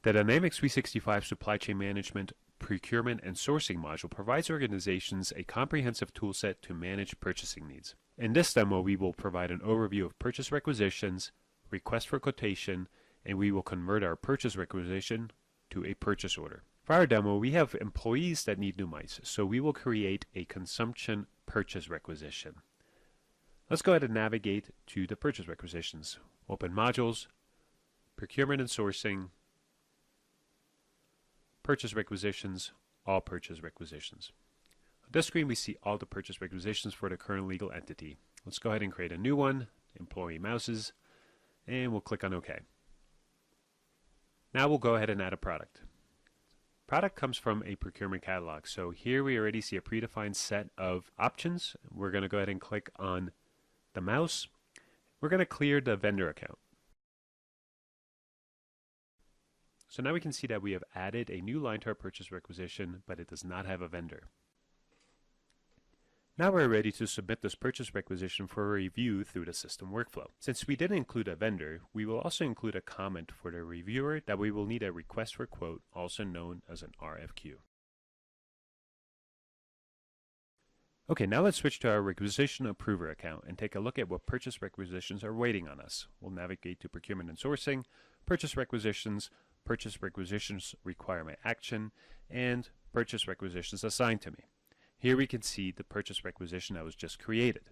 The Dynamics 365 Supply Chain Management, Procurement, and Sourcing module provides organizations a comprehensive toolset to manage purchasing needs. In this demo, we will provide an overview of purchase requisitions, request for quotation, and we will convert our purchase requisition to a purchase order. For our demo, we have employees that need new mice, so we will create a consumption purchase requisition. Let's go ahead and navigate to the purchase requisitions. Open Modules, Procurement and Sourcing, Purchase Requisitions, All Purchase Requisitions. On this screen, we see all the purchase requisitions for the current legal entity. Let's go ahead and create a new one, Employee Mouses, and we'll click on OK. Now we'll go ahead and add a product. Product comes from a procurement catalog, so here we already see a predefined set of options. We're going to go ahead and click on the mouse. We're going to clear the vendor account. So now we can see that we have added a new line to our purchase requisition, but it does not have a vendor. Now we're ready to submit this purchase requisition for review through the system workflow. Since we didn't include a vendor, we will also include a comment for the reviewer that we will need a request for quote, also known as an RFQ. Okay, now let's switch to our requisition approver account and take a look at what purchase requisitions are waiting on us. We'll navigate to Procurement and Sourcing, Purchase Requisitions Require My Action, and Purchase Requisitions Assigned to Me. Here we can see the purchase requisition that was just created.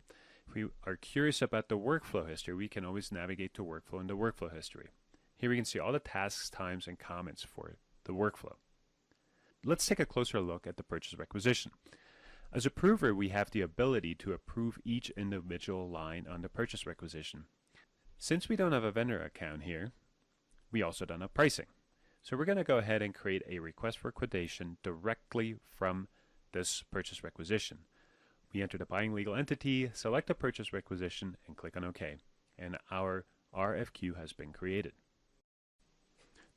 If we are curious about the workflow history, we can always navigate to Workflow in the Workflow history. Here we can see all the tasks, times, and comments for the workflow. Let's take a closer look at the purchase requisition. As approver, we have the ability to approve each individual line on the purchase requisition. Since we don't have a vendor account here, we also don't have pricing. So we're going to go ahead and create a request for quotation directly from this purchase requisition. We enter the buying legal entity, select the purchase requisition, and click on OK. And our RFQ has been created.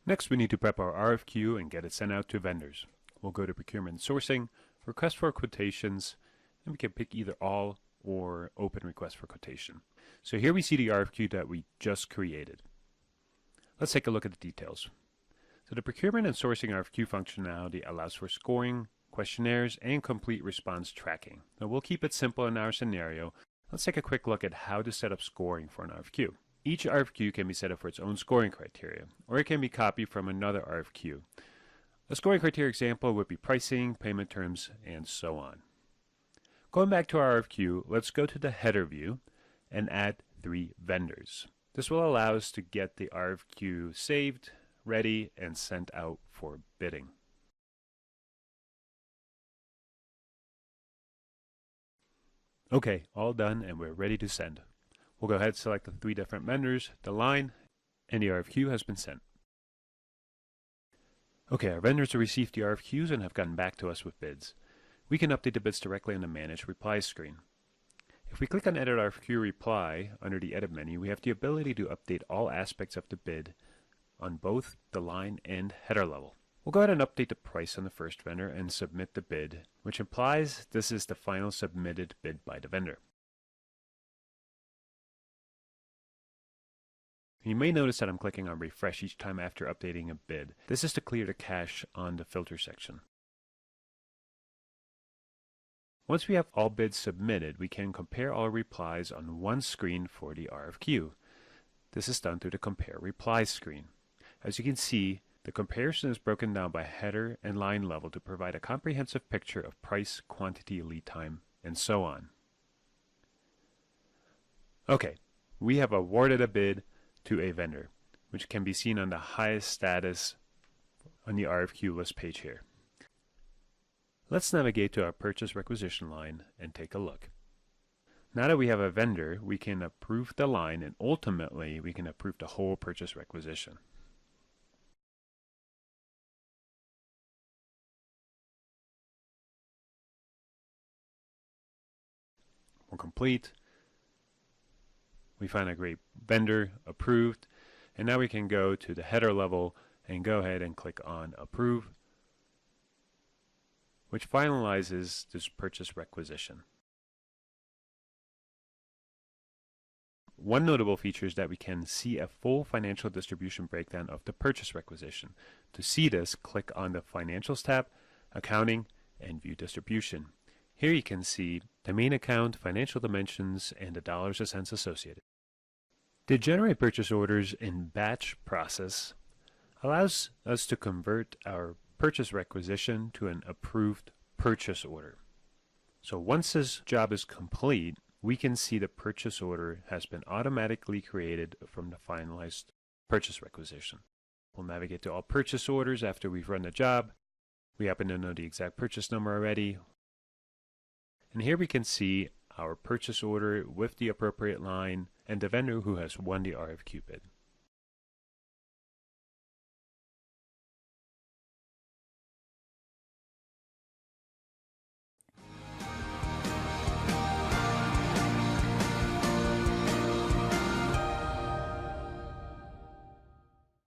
Next, we need to prep our RFQ and get it sent out to vendors. We'll go to Procurement and Sourcing, Request for Quotations, and we can pick either All or Open Request for Quotation. So here we see the RFQ that we just created. Let's take a look at the details. So the Procurement and Sourcing RFQ functionality allows for scoring, questionnaires, and complete response tracking. Now we'll keep it simple in our scenario. Let's take a quick look at how to set up scoring for an RFQ. Each RFQ can be set up for its own scoring criteria, or it can be copied from another RFQ. A scoring criteria example would be pricing, payment terms, and so on. Going back to our RFQ, let's go to the header view and add 3 vendors. This will allow us to get the RFQ saved, ready, and sent out for bidding. Okay, all done, and we're ready to send. We'll go ahead and select the 3 different vendors, the line, and the RFQ has been sent. Okay, our vendors have received the RFQs and have gotten back to us with bids. We can update the bids directly on the Manage Replies screen. If we click on Edit RFQ Reply under the Edit menu, we have the ability to update all aspects of the bid on both the line and header level. We'll go ahead and update the price on the first vendor and submit the bid, which implies this is the final submitted bid by the vendor. You may notice that I'm clicking on refresh each time after updating a bid. This is to clear the cache on the filter section. Once we have all bids submitted, we can compare all replies on one screen for the RFQ. This is done through the Compare Replies screen. As you can see, the comparison is broken down by header and line level to provide a comprehensive picture of price, quantity, lead time, and so on. Okay, we have awarded a bid to a vendor, which can be seen on the highest status on the RFQ list page here. Let's navigate to our purchase requisition line and take a look. Now that we have a vendor, we can approve the line, and ultimately we can approve the whole purchase requisition. We're complete. We find a great vendor, approved, and now we can go to the header level and go ahead and click on Approve, which finalizes this purchase requisition. One notable feature is that we can see a full financial distribution breakdown of the purchase requisition. To see this, click on the Financials tab, Accounting, and View Distribution. Here you can see the main account, financial dimensions, and the dollars and cents associated. The Generate Purchase Orders in Batch process allows us to convert our purchase requisition to an approved purchase order. So once this job is complete, we can see the purchase order has been automatically created from the finalized purchase requisition. We'll navigate to all purchase orders after we've run the job. We happen to know the exact purchase number already. And here we can see our purchase order with the appropriate line and the vendor who has won the RFQ bid.